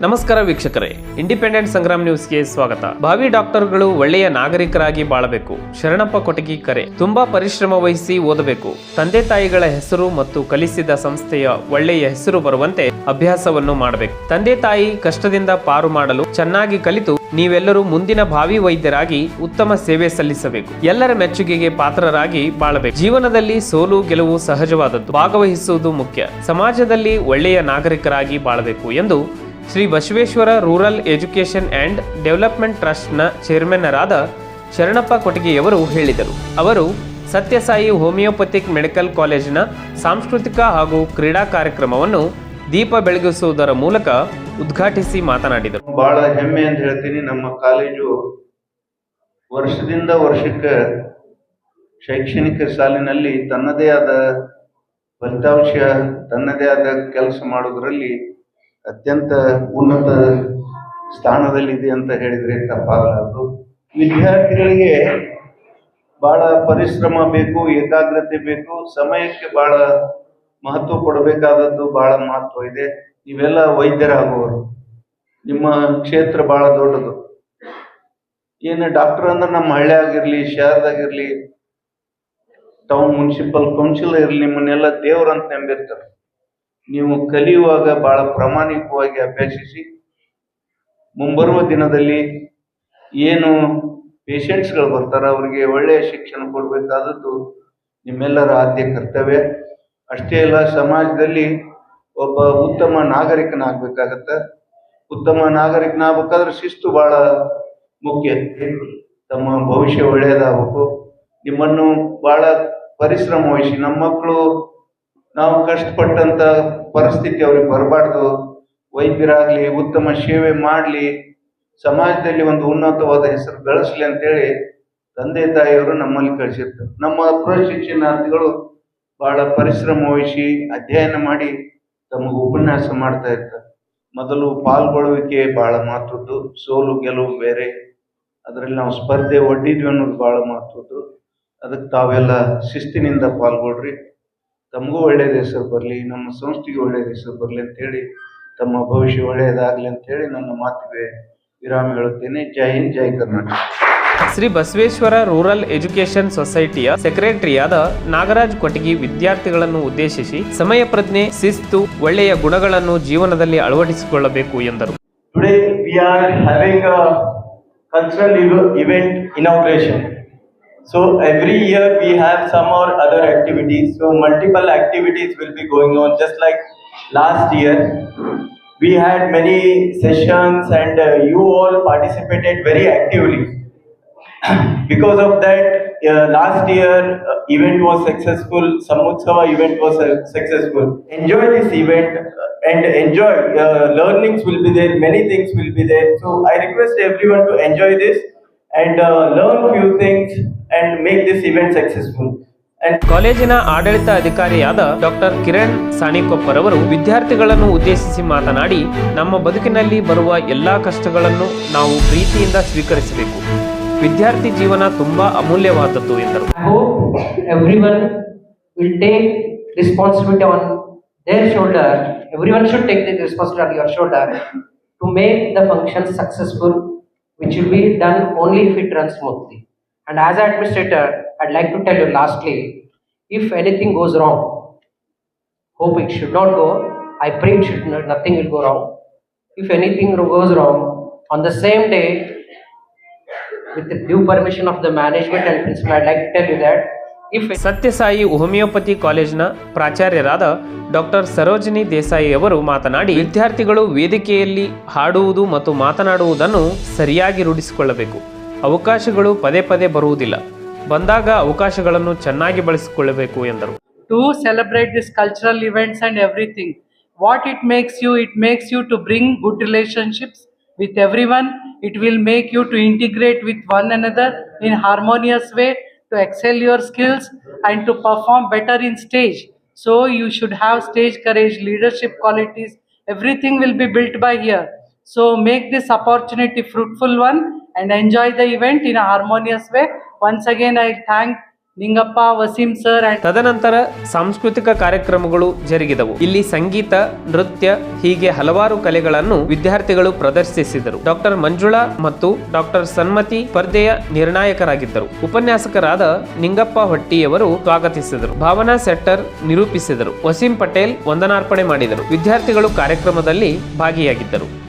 ನಮಸ್ಕಾರ ವೀಕ್ಷಕರೇ, ಇಂಡಿಪೆಂಡೆಂಟ್ ಸಂಗ್ರಾಮ್ ನ್ಯೂಸ್ಗೆ ಸ್ವಾಗತ. ಭಾವಿ ಡಾಕ್ಟರ್ಗಳು ಒಳ್ಳೆಯ ನಾಗರಿಕರಾಗಿ ಬಾಳಬೇಕು. ಶರಣಪ್ಪ ಕೊಟಗಿ ಕರೆ. ತುಂಬಾ ಪರಿಶ್ರಮ ವಹಿಸಿ ಓದಬೇಕು. ತಂದೆ ತಾಯಿಗಳ ಹೆಸರು ಮತ್ತು ಕಲಿಸಿದ ಸಂಸ್ಥೆಯ ಒಳ್ಳೆಯ ಹೆಸರು ಬರುವಂತೆ ಅಭ್ಯಾಸವನ್ನು ಮಾಡಬೇಕು. ತಂದೆ ತಾಯಿ ಕಷ್ಟದಿಂದ ಪಾರು ಮಾಡಲು ಚೆನ್ನಾಗಿ ಕಲಿತು ನೀವೆಲ್ಲರೂ ಮುಂದಿನ ಭಾವಿ ವೈದ್ಯರಾಗಿ ಉತ್ತಮ ಸೇವೆ ಸಲ್ಲಿಸಬೇಕು. ಎಲ್ಲರ ಮೆಚ್ಚುಗೆಗೆ ಪಾತ್ರರಾಗಿ ಬಾಳಬೇಕು. ಜೀವನದಲ್ಲಿ ಸೋಲು ಗೆಲುವು ಸಹಜವಾದದ್ದು, ಭಾಗವಹಿಸುವುದು ಮುಖ್ಯ. ಸಮಾಜದಲ್ಲಿ ಒಳ್ಳೆಯ ನಾಗರಿಕರಾಗಿ ಬಾಳಬೇಕು ಎಂದು Shri Basaveshwara rural education and development ಟ್ರಸ್ಟ್ನ ಚೇರ್ಮನ್ನರಾದ ಶರಣಪ್ಪ ಕೊಟಗಿಯವರು ಹೇಳಿದರು. ಅವರು ಸತ್ಯಸಾಯಿ ಹೋಮಿಯೋಪಥಿಕ್ ಮೆಡಿಕಲ್ ಕಾಲೇಜಿನ ಸಾಂಸ್ಕೃತಿಕ ಹಾಗೂ ಕ್ರೀಡಾ ಕಾರ್ಯಕ್ರಮವನ್ನು ದೀಪ ಬೆಳಗಿಸುವುದರ ಮೂಲಕ ಉದ್ಘಾಟಿಸಿ ಮಾತನಾಡಿದರು. ಬಹಳ ಹೆಮ್ಮೆ ಅಂತ ಹೇಳ್ತೀನಿ. ನಮ್ಮ ಕಾಲೇಜು ವರ್ಷದಿಂದ ವರ್ಷಕ್ಕೆ ಶೈಕ್ಷಣಿಕ ಸಾಲಿನಲ್ಲಿ ತನ್ನದೇ ಆದ ಫಲಿತಾಂಶ, ತನ್ನದೇ ಆದ ಕೆಲಸ ಮಾಡೋದ್ರಲ್ಲಿ ಅತ್ಯಂತ ಉನ್ನತ ಸ್ಥಾನದಲ್ಲಿದೆ ಅಂತ ಹೇಳಿದರೆ ತಪ್ಪಾಗಲಾರದು. ವಿದ್ಯಾರ್ಥಿಗಳಿಗೆ ಬಹಳ ಪರಿಶ್ರಮ ಬೇಕು, ಏಕಾಗ್ರತೆ ಬೇಕು, ಸಮಯಕ್ಕೆ ಬಹಳ ಮಹತ್ವ ಕೊಡಬೇಕಾದದ್ದು ಬಹಳ ಮಹತ್ವ ಇದೆ. ನೀವೆಲ್ಲ ವೈದ್ಯರಾಗುವರು, ನಿಮ್ಮ ಕ್ಷೇತ್ರ ಬಹಳ ದೊಡ್ಡದು. ಏನು ಡಾಕ್ಟರ್ ಅಂದ್ರೆ ನಮ್ಮ ಹಳ್ಳಿಯಾಗಿರ್ಲಿ, ಶಹರದಾಗಿರ್ಲಿ, ಟೌನ್ ಮುನ್ಸಿಪಲ್ ಕೌನ್ಸಿಲ್ ಇರಲಿ, ನಿಮ್ಮನ್ನೆಲ್ಲ ದೇವ್ರಂತ ನಂಬಿರ್ತಾರೆ. ನೀವು ಕಲಿಯುವಾಗ ಬಹಳ ಪ್ರಾಮಾಣಿಕವಾಗಿ ಅಭ್ಯಸಿಸಿ ಮುಂಬರುವ ದಿನದಲ್ಲಿ ಏನು ಪೇಷಂಟ್ಸ್ಗಳು ಬರ್ತಾರೆ ಅವರಿಗೆ ಒಳ್ಳೆಯ ಶಿಕ್ಷಣ ಕೊಡಬೇಕಾದದ್ದು ನಿಮ್ಮೆಲ್ಲರ ಆದ್ಯ ಕರ್ತವ್ಯ. ಅಷ್ಟೇ ಅಲ್ಲ, ಸಮಾಜದಲ್ಲಿ ಒಬ್ಬ ಉತ್ತಮ ನಾಗರಿಕನಾಗಬೇಕಾಗತ್ತೆ. ಉತ್ತಮ ನಾಗರಿಕನಾಗಬೇಕಾದ್ರೆ ಶಿಸ್ತು ಬಹಳ ಮುಖ್ಯ. ತಮ್ಮ ಭವಿಷ್ಯ ಒಳ್ಳೆಯದಾಗಬೇಕು. ನಿಮ್ಮನ್ನು ಬಹಳ ಪರಿಶ್ರಮ ವಹಿಸಿ, ನಮ್ಮ ಮಕ್ಕಳು ನಾವು ಕಷ್ಟಪಟ್ಟಂತ ಪರಿಸ್ಥಿತಿ ಅವ್ರಿಗೆ ಬರಬಾರ್ದು, ವೈದ್ಯರಾಗ್ಲಿ ಉತ್ತಮ ಸೇವೆ ಮಾಡಲಿ, ಸಮಾಜದಲ್ಲಿ ಒಂದು ಉನ್ನತವಾದ ಹೆಸರು ಗಳಿಸ್ಲಿ ಅಂತೇಳಿ ತಂದೆ ತಾಯಿಯವರು ನಮ್ಮಲ್ಲಿ ಕಳಿಸಿರ್ತಾರೆ. ನಮ್ಮ ಪ್ರಶಿಕ್ಷಣಾರ್ಥಿಗಳು ಬಹಳ ಪರಿಶ್ರಮ ವಹಿಸಿ ಅಧ್ಯಯನ ಮಾಡಿ ತಮಗೆ ಉಪನ್ಯಾಸ ಮಾಡ್ತಾ ಇರ್ತಾರೆ. ಮೊದಲು ಪಾಲ್ಗೊಳ್ಳುವಿಕೆ ಬಹಳ ಮಹತ್ವದ್ದು, ಸೋಲು ಗೆಲುವು ಬೇರೆ. ಅದರಲ್ಲಿ ನಾವು ಸ್ಪರ್ಧೆ ಒಡ್ಡಿದ್ವಿ ಅನ್ನೋದು ಬಹಳ ಮಹತ್ವದ್ದು. ಅದಕ್ಕೆ ತಾವೆಲ್ಲ ಶಿಸ್ತಿನಿಂದ ಪಾಲ್ಗೊಳ್ರಿ. ತಮಗೂ ಒಳ್ಳೆಯದ ಹೆಸರು ಬರಲಿ, ನಮ್ಮ ಸಂಸ್ಥೆಗೆ ಒಳ್ಳೆಯದ ಹೆಸರು ಬರಲಿ ಅಂತೇಳಿ, ತಮ್ಮ ಭವಿಷ್ಯ ಒಳ್ಳೆಯದಾಗಲಿ ಅಂತೇಳಿ ನನ್ನ ಮಾತಿಗೆ ವಿರಾಮ ಹೇಳುತ್ತೇನೆ. ಜೈ ಹಿಂದ್, ಜೈ ಕರ್ನಾಟಕ. ಶ್ರೀ ಬಸವೇಶ್ವರ ರೂರಲ್ ಎಜುಕೇಷನ್ ಸೊಸೈಟಿಯ ಸೆಕ್ರೆಟರಿಯಾದ ನಾಗರಾಜ್ ಕೊಟಗಿ ವಿದ್ಯಾರ್ಥಿಗಳನ್ನು ಉದ್ದೇಶಿಸಿ ಸಮಯ ಪ್ರಜ್ಞೆ, ಶಿಸ್ತು, ಒಳ್ಳೆಯ ಗುಣಗಳನ್ನು ಜೀವನದಲ್ಲಿ ಅಳವಡಿಸಿಕೊಳ್ಳಬೇಕು ಎಂದರು. Today we are having a cultural event inauguration. So every year we have some or other activities. So multiple activities will be going on. Just like last year, we had many sessions and you all participated very actively. Because of that, last year event was successful. Samutsava event was successful. Enjoy this event and enjoy. Learnings will be there. Many things will be there. So I request everyone to enjoy this and learn few things and make this event successful. ಕಾಲೇಜಿನ ಆಡಳಿತ ಅಧಿಕಾರಿಯಾದ doctor Kiran ಸಾಣಿಕೊಪ್ಪರ್ ಅವರು ವಿದ್ಯಾರ್ಥಿಗಳನ್ನು ಉದ್ದೇಶಿಸಿ ಮಾತನಾಡಿ, ನಮ್ಮ ಬದುಕಿನಲ್ಲಿ ಬರುವ ಎಲ್ಲಾ ಕಷ್ಟಗಳನ್ನು ನಾವು ಪ್ರೀತಿಯಿಂದ ಸ್ವೀಕರಿಸಬೇಕು. ವಿದ್ಯಾರ್ಥಿ ಜೀವನ ತುಂಬಾ ಅಮೂಲ್ಯವಾದದ್ದು ಎಂದರು. I hope everyone will take responsibility on their shoulder. Everyone should take the responsibility on your shoulder to make the function successful, which will be done only if it runs smoothly. And as an administrator, I'd like to tell you lastly, if anything goes wrong, hope it should not go. I pray nothing will go wrong. If anything goes wrong, on the same day, with the due permission of the management and principal, I'd like to tell you that Sathya Sai homeopathy ಕಾಲೇಜಿನ ಪ್ರಾಚಾರ್ಯರಾದ doctor Sarojini Desai ಅವರು ಮಾತನಾಡಿ, ವಿದ್ಯಾರ್ಥಿಗಳು ವೇದಿಕೆಯಲ್ಲಿ ಹಾಡುವುದು ಮತ್ತು ಮಾತನಾಡುವುದನ್ನು ಸರಿಯಾಗಿ ರೂಢಿಸಿಕೊಳ್ಳಬೇಕು. ಅವಕಾಶಗಳು ಪದೇ ಪದೇ ಬರುವುದಿಲ್ಲ, ಬಂದಾಗ ಅವಕಾಶಗಳನ್ನು ಚೆನ್ನಾಗಿ ಬಳಸಿಕೊಳ್ಳಬೇಕು ಎಂದರು. To celebrate this cultural events and everything, what it makes you to bring good relationships with everyone. It will make you to integrate with one another in harmonious way, to excel your skills and to perform better in stage. So you should have stage courage, leadership qualities. Everything will be built by here. So make this opportunity fruitful one and enjoy the event in a harmonious way. Once again, I thank Ningappa, Wasim sir and ತದನಂತರ ಸಾಂಸ್ಕೃತಿಕ ಕಾರ್ಯಕ್ರಮಗಳು ಜರುಗಿದವು. ಇಲ್ಲಿ ಸಂಗೀತ, ನೃತ್ಯ ಹೀಗೆ ಹಲವಾರು ಕಲೆಗಳನ್ನು ವಿದ್ಯಾರ್ಥಿಗಳು ಪ್ರದರ್ಶಿಸಿದರು. ಡಾಕ್ಟರ್ ಮಂಜುಳಾ ಮತ್ತು ಡಾಕ್ಟರ್ ಸನ್ಮತಿ ಸ್ಪರ್ಧೆಯ ನಿರ್ಣಾಯಕರಾಗಿದ್ದರು. ಉಪನ್ಯಾಸಕರಾದ ನಿಂಗಪ್ಪ ಹೊಟ್ಟಿಯವರು ಸ್ವಾಗತಿಸಿದರು. ಭಾವನಾ ಸೆಟ್ಟರ್ ನಿರೂಪಿಸಿದರು. ವಸೀಂ ಪಟೇಲ್ ವಂದನಾರ್ಪಣೆ ಮಾಡಿದರು. ವಿದ್ಯಾರ್ಥಿಗಳು ಕಾರ್ಯಕ್ರಮದಲ್ಲಿ ಭಾಗಿಯಾಗಿದ್ದರು.